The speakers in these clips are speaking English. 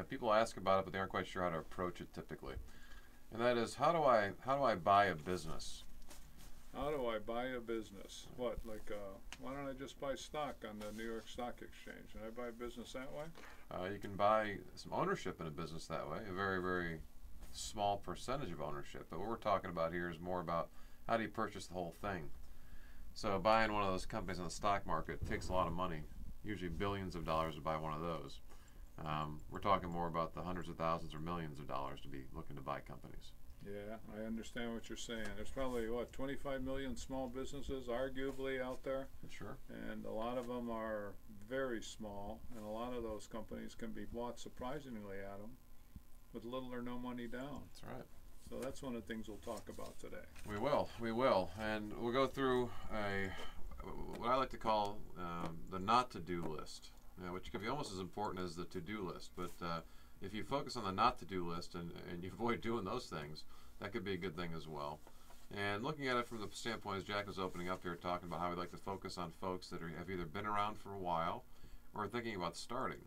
people ask about it, but they aren't quite sure how to approach it typically. And that is, how do I buy a business? How do I buy a business? What, like, why don't I just buy stock on the New York Stock Exchange? Can I buy a business that way? You can buy some ownership in a business that way, a very, very small percentage of ownership. But what we're talking about here is more about how do you purchase the whole thing. So buying one of those companies on the stock market takes a lot of money, usually billions of dollars to buy one of those. We're talking more about the hundreds of thousands or millions of dollars to be looking to buy companies. Yeah, I understand what you're saying. There's probably, 25 million small businesses arguably out there. Sure. And a lot of them are very small, and a lot of those companies can be bought surprisingly at them with little or no money down. That's right. So that's one of the things we'll talk about today. We will. And we'll go through what I like to call the not-to-do list, which can be almost as important as the to-do list. But if you focus on the not-to-do list and you avoid doing those things, that could be a good thing as well. And looking at it from the standpoint, as Jack was opening up here, talking about how we like to focus on folks that have either been around for a while or are thinking about starting.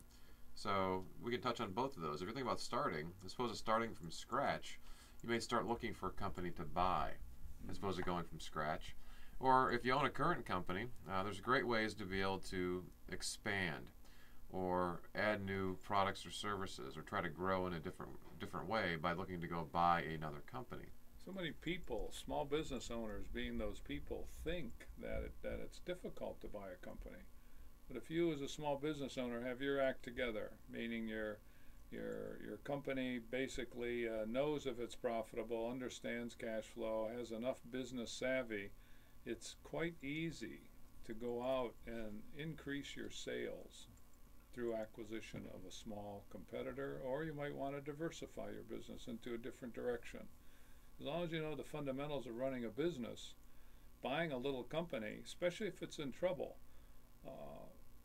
So we can touch on both of those. If you're thinking about starting, as opposed to starting from scratch, you may start looking for a company to buy as opposed to going from scratch. Or if you own a current company, there's great ways to be able to expand or add new products or services or try to grow in a different way by looking to go buy another company. So many people, small business owners being those people, think that it's difficult to buy a company. But if you as a small business owner have your act together, meaning your company basically knows if it's profitable, understands cash flow, has enough business savvy, it's quite easy to go out and increase your sales through acquisition of a small competitor, or you might want to diversify your business into a different direction. As long as you know the fundamentals of running a business, buying a little company, especially if it's in trouble,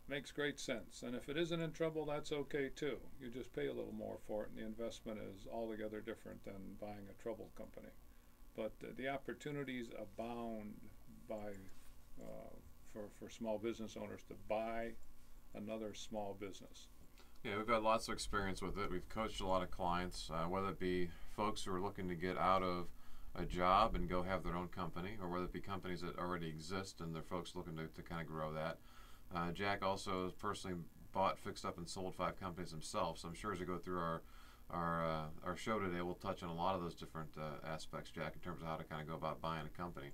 makes great sense. And if it isn't in trouble, that's okay too. You just pay a little more for it, and the investment is altogether different than buying a troubled company. But the opportunities abound for small business owners to buy another small business. Yeah, we've had lots of experience with it. We've coached a lot of clients, whether it be folks who are looking to get out of a job and go have their own company, or whether it be companies that already exist and they're folks looking to kind of grow that. Jack also personally bought, fixed up, and sold 5 companies himself. So I'm sure as we go through our show today, we'll touch on a lot of those different aspects, Jack, in terms of how to kind of go about buying a company.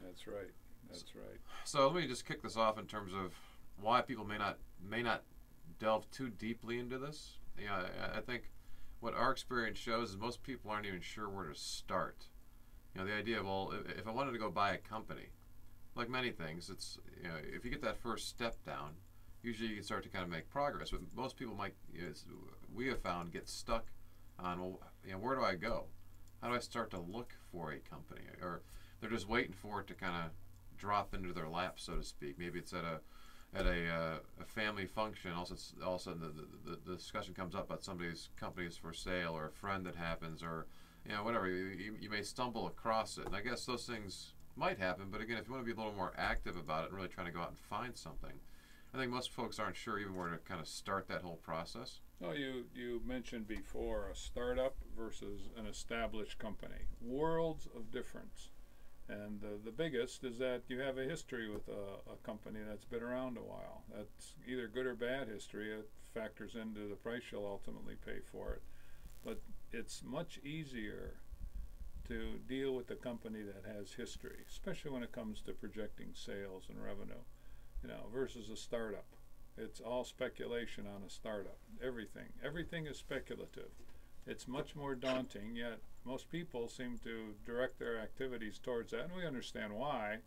That's right. That's right. So let me just kick this off in terms of why people may not delve too deeply into this. I think what our experience shows is most people aren't even sure where to start. The idea of, well, if I wanted to go buy a company, like many things, it's if you get that first step down, usually you can start to kind of make progress. But most people might, we have found, get stuck on, well, where do I go? How do I start to look for a company? Or they're just waiting for it to kind of drop into their lap, so to speak. Maybe it's at a family function. All of a sudden the discussion comes up about somebody's company is for sale, or a friend that happens, or whatever. You may stumble across it, and I guess those things might happen. But again, if you want to be a little more active about it and really trying to go out and find something, I think most folks aren't sure even where to kind of start that whole process. Oh, you mentioned before a startup versus an established company. Worlds of difference. And the biggest is that you have a history with a company that's been around a while. That's either good or bad history. It factors into the price you'll ultimately pay for it. But it's much easier to deal with a company that has history, especially when it comes to projecting sales and revenue, versus a startup. It's all speculation on a startup. Everything is speculative. It's much more daunting, yet most people seem to direct their activities towards that, and we understand why,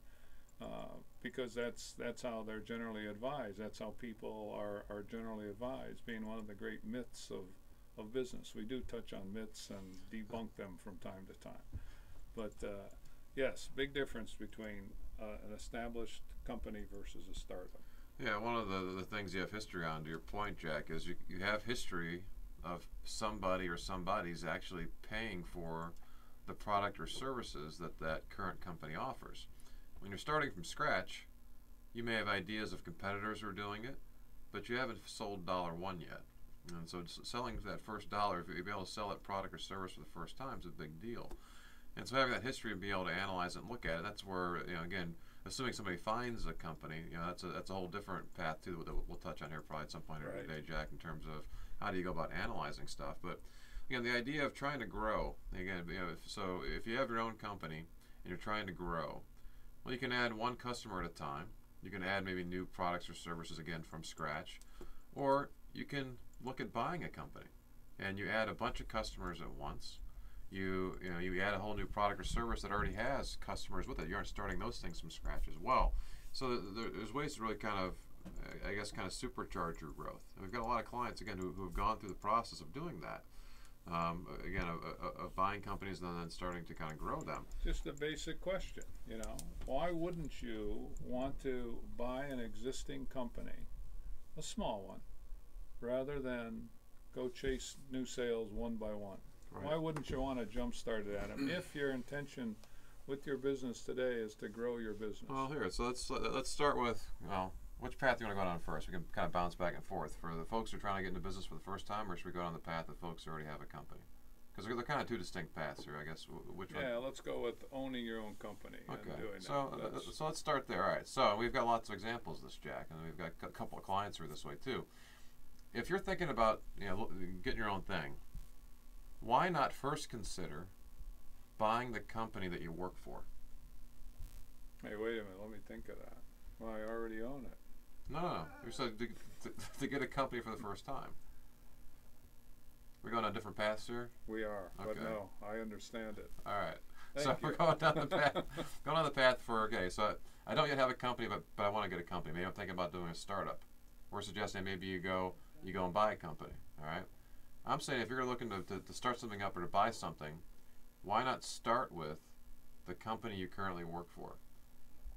because that's how they're generally advised. That's how people are generally advised, being one of the great myths of business. We do touch on myths and debunk them from time to time. But yes, big difference between an established company versus a startup. Yeah, one of the things you have history on, to your point, Jack, is you have history of somebody or somebody's actually paying for the product or services that current company offers. When you're starting from scratch, you may have ideas of competitors who are doing it, but you haven't sold $1 yet. And so selling that first dollar, if you're able to sell that product or service for the first time, is a big deal. And so having that history and be able to analyze it and look at it, that's where, again, assuming somebody finds a company, that's a whole different path too that we'll touch on here probably at some point Right. today, Jack, in terms of how do you go about analyzing stuff. But again, the idea of trying to grow, again, so if you have your own company and you're trying to grow, well, you can add one customer at a time. You can add maybe new products or services again from scratch, or you can look at buying a company and you add a bunch of customers at once. You add a whole new product or service that already has customers with it. You aren't starting those things from scratch as well. So there's ways to really kind of supercharge your growth. And we've got a lot of clients again who have gone through the process of doing that. Again, of buying companies and then starting to kind of grow them. Just a basic question, why wouldn't you want to buy an existing company, a small one, rather than go chase new sales one by one? Right. Why wouldn't you want to jumpstart it, Adam, if your intention with your business today is to grow your business? Well, here, so let's start with, which path do you want to go down first? We can kind of bounce back and forth. For the folks who are trying to get into business for the first time, or should we go down the path of folks who already have a company? Because they're kind of two distinct paths here, I guess. Which one? Yeah, let's go with owning your own company and doing that. So let's start there. All right. So we've got lots of examples of this, Jack, and we've got a couple of clients who are this way too. If you're thinking about getting your own thing, why not first consider buying the company that you work for? Hey, wait a minute. Let me think of that. Well, I already own it. No. You said to get a company for the first time. We're going on different paths here? We are, Okay. but no, I understand it. All right. Thank We're you. going down the path. Going on the path for, so I don't yet have a company, but I want to get a company. Maybe I'm thinking about doing a startup. We're suggesting maybe you go and buy a company. All right. I'm saying if you're looking to start something up or to buy something, why not start with the company you currently work for?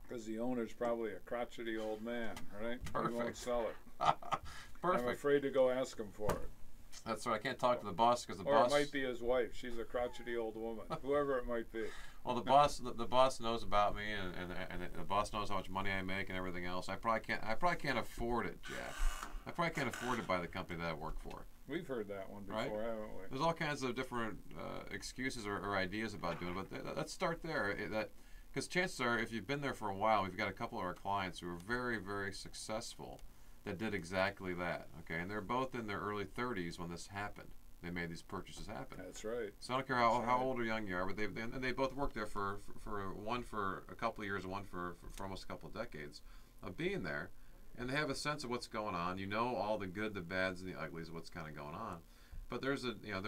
Because the owner's probably a crotchety old man, right? Perfect. He won't sell it. Perfect. I'm afraid to go ask him for it. That's right. I can't talk to the boss because the Or boss. it might be his wife. She's a crotchety old woman. Whoever it might be. Well, the boss knows about me, and the boss knows how much money I make and everything else. I probably can't afford it, Jack. I probably can't afford to buy the company that I work for. We've heard that one before, Right? haven't we? There's all kinds of different excuses or ideas about doing it, but let's start there. Because chances are, if you've been there for a while, we've got a couple of our clients who are very, very successful that did exactly that. Okay, and they're both in their early 30s when this happened. They made these purchases happen. That's right. So I don't care how old or young you are, but they both worked there for one for a couple of years and one for almost a couple of decades of being there, and they have a sense of what's going on. You know all the good, the bads, and the uglies of what's kind of going on. But there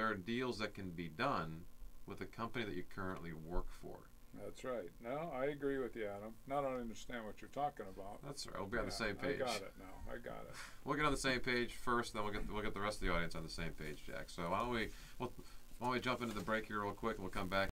are deals that can be done with the company that you currently work for. That's right. No, I agree with you, Adam. Now I don't understand what you're talking about. That's right. We'll be on the same page. I got it now. I got it. We'll get on the same page first, then we'll get the rest of the audience on the same page, Jack. So why don't we jump into the break here real quick, and we'll come back.